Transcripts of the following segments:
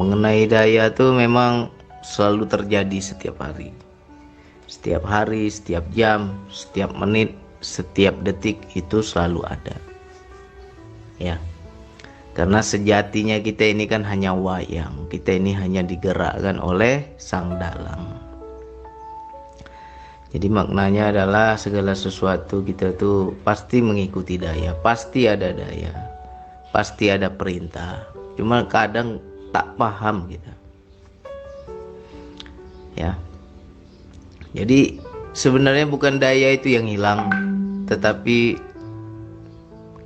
Mengenai daya tuh memang selalu terjadi setiap hari. Setiap hari, setiap jam, setiap menit, setiap detik itu selalu ada. Ya. Karena sejatinya kita ini kan hanya wayang. Kita ini hanya digerakkan oleh Sang Dalang. Jadi maknanya adalah segala sesuatu kita tuh pasti mengikuti daya, pasti ada daya, pasti ada perintah. Cuma kadang tak paham kita. Ya. Jadi sebenarnya bukan daya itu yang hilang, tetapi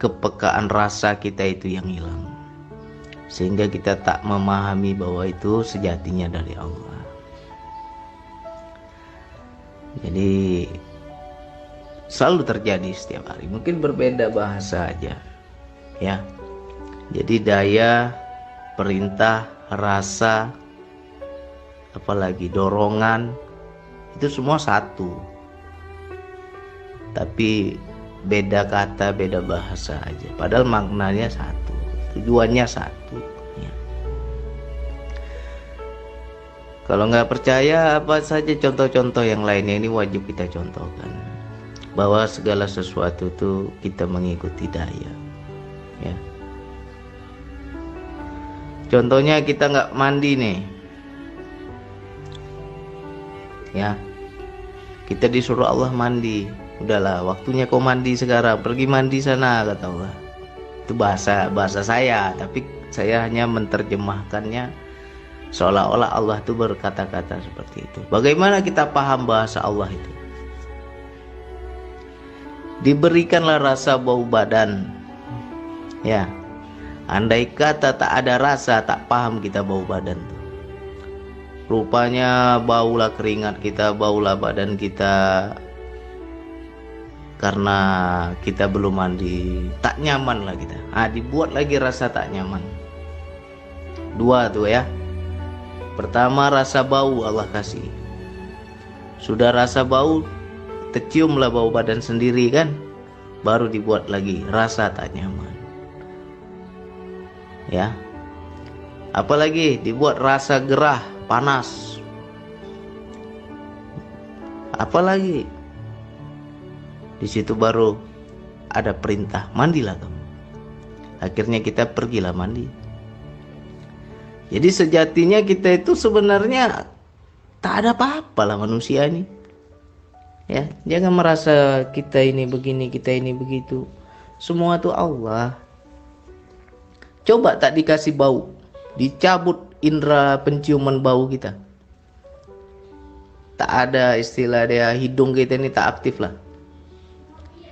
kepekaan rasa kita itu yang hilang. Sehingga kita tak memahami bahwa itu sejatinya dari Allah. Jadi selalu terjadi setiap hari. Mungkin berbeda bahasa aja. Ya. Jadi daya, perintah, rasa, apalagi dorongan, itu semua satu. Tapi beda kata, beda bahasa aja. Padahal maknanya satu, tujuannya satu. Ya. Kalau nggak percaya, apa saja contoh-contoh yang lainnya ini wajib kita contohkan. Bahwa segala sesuatu itu kita mengikuti daya. Ya. Contohnya kita nggak mandi nih. Ya. Kita disuruh Allah mandi. Udahlah, waktunya kau mandi sekarang. Pergi mandi sana, kata Allah. Itu bahasa saya, tapi saya hanya menerjemahkannya seolah-olah Allah itu berkata-kata seperti itu. Bagaimana kita paham bahasa Allah itu? Diberikanlah rasa bau badan. Ya. Andai kata tak ada rasa, tak paham kita bau badan tuh. Rupanya baulah keringat kita, baulah badan kita, karena kita belum mandi, tak nyaman lah kita. Dibuat lagi rasa tak nyaman. Dua tuh ya. Pertama, rasa bau Allah kasih. Sudah rasa bau, terciumlah bau badan sendiri kan, baru dibuat lagi rasa tak nyaman. Ya. Apalagi dibuat rasa gerah, panas. Apalagi di situ baru ada perintah, mandilah kamu. Akhirnya kita pergilah mandi. Jadi sejatinya kita itu sebenarnya tak ada apa-apa lah manusia ini. Ya, jangan merasa kita ini begini, kita ini begitu. Semua itu Allah. Coba tak dikasih bau, dicabut indera penciuman bau kita. Tak ada istilah dia, hidung kita ini tak aktif lah.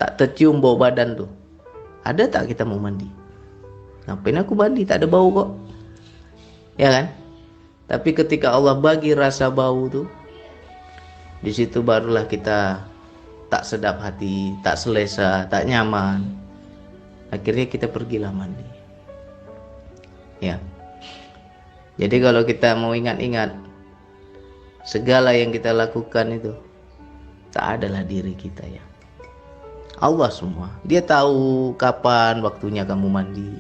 Tak tercium bau badan tuh. Ada tak kita mau mandi? Ngapain aku mandi? Tak ada bau kok. Ya kan? Tapi ketika Allah bagi rasa bau tuh, di situ barulah kita tak sedap hati, tak selesa, tak nyaman. Akhirnya kita pergilah mandi. Ya. Jadi kalau kita mau ingat-ingat, segala yang kita lakukan itu tak adalah diri kita ya. Allah semua. Dia tahu kapan waktunya kamu mandi,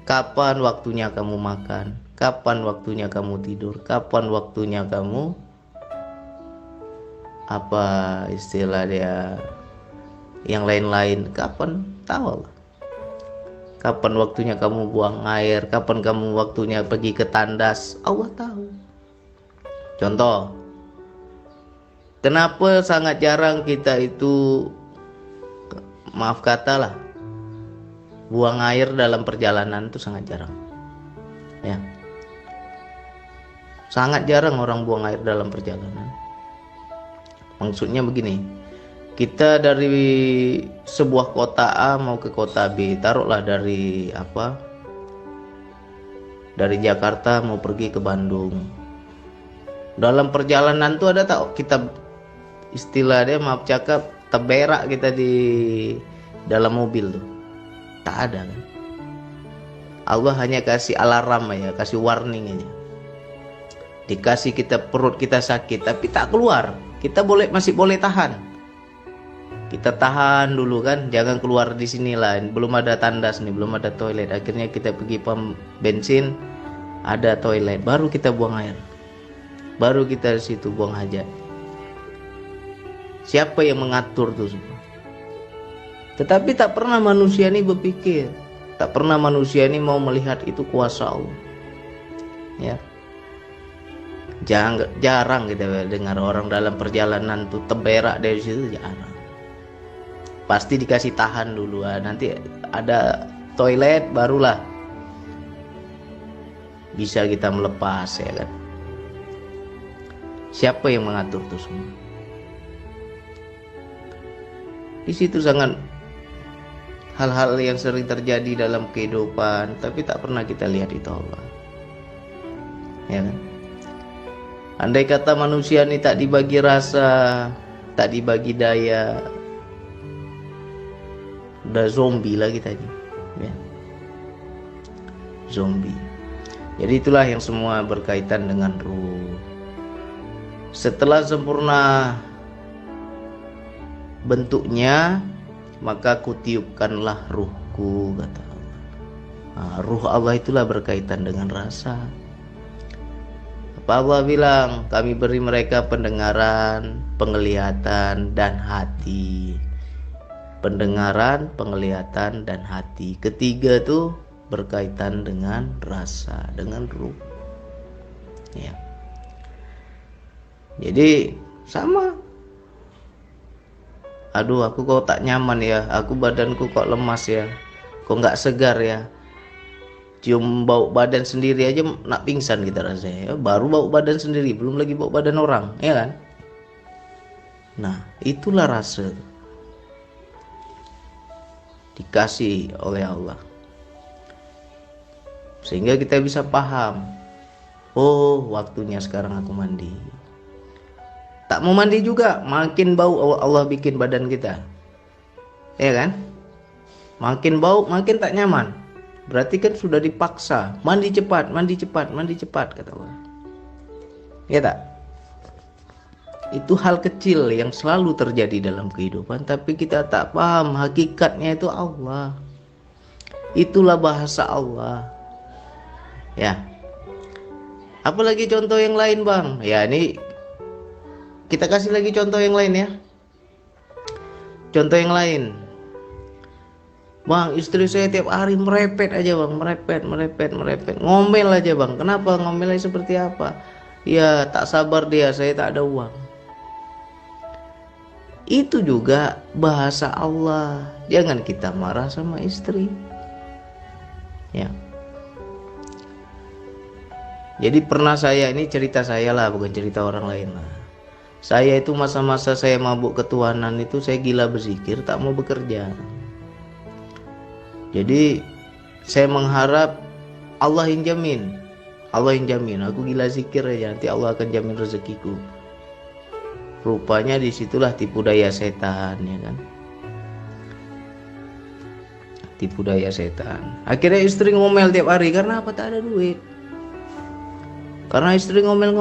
kapan waktunya kamu makan, kapan waktunya kamu tidur, kapan waktunya kamu apa istilah dia yang lain-lain, kapan tahu Allah. Kapan waktunya kamu buang air, kapan kamu waktunya pergi ke tandas, Allah tahu. Contoh, kenapa sangat jarang kita itu, maaf kata lah, buang air dalam perjalanan itu sangat jarang. Ya. Sangat jarang orang buang air dalam perjalanan. Maksudnya begini, kita dari sebuah kota A mau ke kota B, taruhlah dari Jakarta mau pergi ke Bandung. Dalam perjalanan tuh ada tak kita istilah dia, maaf cakap, terberak kita di dalam mobil tuh? Tak ada kan? Allah hanya kasih alarm aja, kasih warning aja. Dikasih kita perut kita sakit, tapi tak keluar. Kita masih boleh tahan. Kita tahan dulu kan, jangan keluar di sini lah. Belum ada tandas nih, belum ada toilet. Akhirnya kita pergi pom bensin, ada toilet, baru kita buang air, baru kita di situ buang hajat. Siapa yang mengatur tuh semua? Tetapi tak pernah manusia ini berpikir, tak pernah manusia ini mau melihat itu kuasa Allah. Ya, jarang kita dengar orang dalam perjalanan tuh terberak dari situ, jarang. Pasti dikasih tahan dulu, nanti ada toilet barulah bisa kita melepas, ya kan? Siapa yang mengatur itu semua? Di situ sangat hal-hal yang sering terjadi dalam kehidupan, tapi tak pernah kita lihat itu Allah, ya kan? Andai kata manusia ini tak dibagi rasa, tak dibagi daya, udah zombie lah kita ini, ya. Zombie. Jadi itulah yang semua berkaitan dengan ruh. Setelah sempurna bentuknya, maka kutiupkanlah ruhku, kata Allah. Nah, ruh Allah itulah berkaitan dengan rasa. Apa Allah bilang? Kami beri mereka pendengaran, penglihatan, dan hati. Pendengaran, penglihatan, dan hati. Ketiga tuh berkaitan dengan rasa, dengan ruh. Ya. Jadi sama. Aduh, aku kok tak nyaman ya, aku badanku kok lemas ya, kok nggak segar ya. Cium bau badan sendiri aja nak pingsan kita rasanya, ya, baru bau badan sendiri, belum lagi bau badan orang, ya kan? Nah, itulah rasa dikasih oleh Allah, sehingga kita bisa paham, oh waktunya sekarang aku mandi. Tak mau mandi juga, makin bau Allah bikin badan kita, ya kan? Makin bau, makin tak nyaman. Berarti kan sudah dipaksa, mandi cepat, mandi cepat, mandi cepat, kata Allah. Ya tak? Itu hal kecil yang selalu terjadi dalam kehidupan, tapi kita tak paham hakikatnya itu Allah. Itulah bahasa Allah. Ya. Apalagi contoh yang lain, Bang? Ya, ini kita kasih lagi contoh yang lain ya. Contoh yang lain. Bang, istri saya tiap hari merepet aja, Bang, merepet. Ngomel aja, Bang. Kenapa? Ngomelnya seperti apa? Ya, tak sabar dia, saya tak ada uang. Itu juga bahasa Allah. Jangan kita marah sama istri. Ya. Jadi pernah saya, ini cerita saya lah, bukan cerita orang lain lah. Saya itu masa-masa saya mabuk ketuhanan itu, saya gila berzikir, tak mau bekerja. Jadi saya mengharap Allah yang jamin. Allah yang jamin, aku gila zikir aja, nanti Allah akan jamin rezekiku. Rupanya disitulah tipu daya setan, ya kan? Tipu daya setan. Akhirnya istri ngomel tiap hari, karena apa? Tak ada duit. Karena istri ngomel.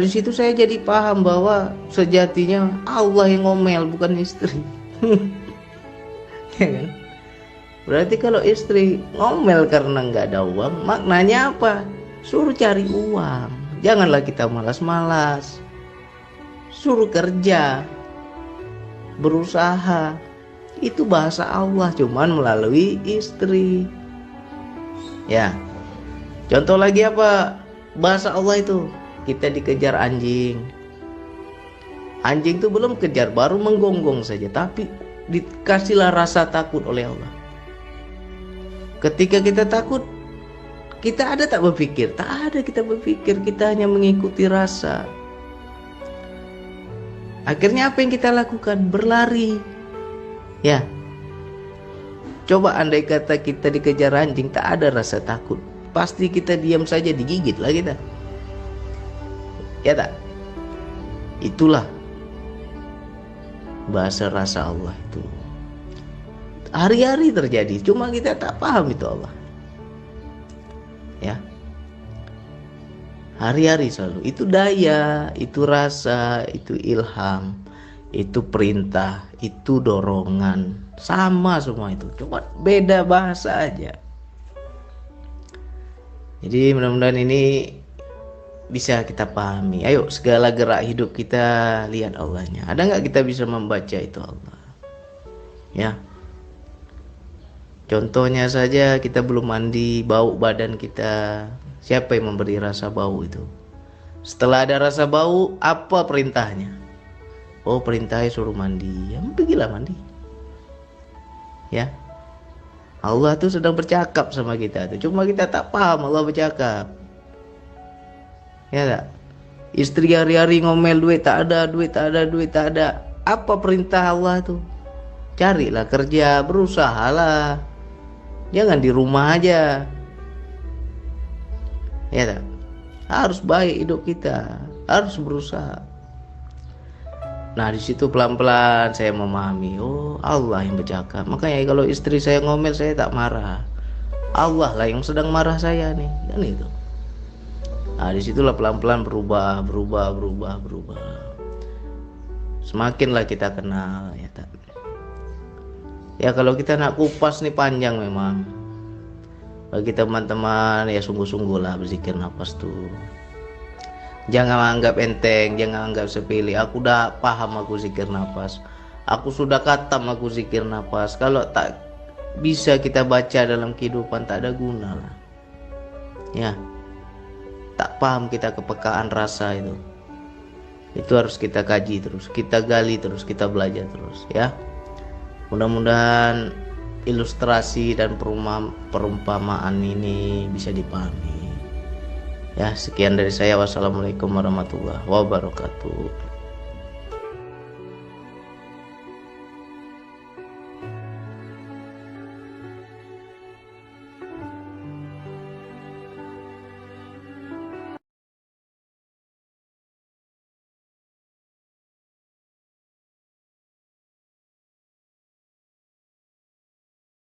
Di situ saya jadi paham bahwa sejatinya Allah yang ngomel, bukan istri. Ya kan? Berarti kalau istri ngomel karena nggak ada uang, maknanya apa? Suruh cari uang. Janganlah kita malas-malas. Suruh kerja, berusaha. Itu bahasa Allah, cuman melalui istri. Ya. Contoh lagi apa? Bahasa Allah itu, kita dikejar anjing. Anjing itu belum kejar, baru menggonggong saja, tapi dikasihlah rasa takut oleh Allah. Ketika kita takut, kita ada tak berpikir? Tak ada kita berpikir, kita hanya mengikuti rasa. Akhirnya apa yang kita lakukan? Berlari. Ya. Coba andai kata kita dikejar anjing, tak ada rasa takut, pasti kita diam saja, digigit lah kita. Ya tak? Itulah bahasa rasa Allah itu. Hari-hari terjadi, cuma kita tak paham itu Allah. Ya. Hari-hari selalu. Itu daya, itu rasa, itu ilham, itu perintah, itu dorongan. Sama semua itu, cuma beda bahasa aja. Jadi mudah-mudahan ini bisa kita pahami. Ayo, segala gerak hidup kita lihat Allahnya. Ada nggak kita bisa membaca itu Allah? Ya. Contohnya saja, kita belum mandi, bau badan kita. Siapa yang memberi rasa bau itu? Setelah ada rasa bau, apa perintahnya? Oh, perintahnya suruh mandi. Ya, pergilah mandi. Ya. Allah tuh sedang bercakap sama kita tuh. Cuma kita tak paham Allah bercakap. Ya tak? Istri hari-hari ngomel, duit tak ada, duit tak ada, duit tak ada. Apa perintah Allah tuh? Carilah kerja, berusahalah. Jangan di rumah aja. Ya tak? Harus baik hidup kita, harus berusaha. Nah, di situ pelan-pelan saya memahami, oh Allah yang bercakap. Makanya kalau istri saya ngomel, saya tak marah. Allah lah yang sedang marah saya nih, kan itu. Nah, disitulah pelan-pelan berubah. Semakinlah kita kenal, ya tak. Ya kalau kita nak kupas nih panjang memang. Bagi teman-teman ya sungguh-sungguh lah berzikir nafas tuh. Jangan anggap enteng, jangan anggap sepele. Aku udah paham aku zikir nafas. Aku sudah khatam aku zikir nafas. Kalau tak bisa kita baca dalam kehidupan tak ada guna lah. Ya. Tak paham kita kepekaan rasa itu. Itu harus kita kaji terus, kita gali terus, kita belajar terus ya. Mudah-mudahan ilustrasi dan perumpamaan ini bisa dipahami. Ya, sekian dari saya. Wassalamualaikum warahmatullahi wabarakatuh.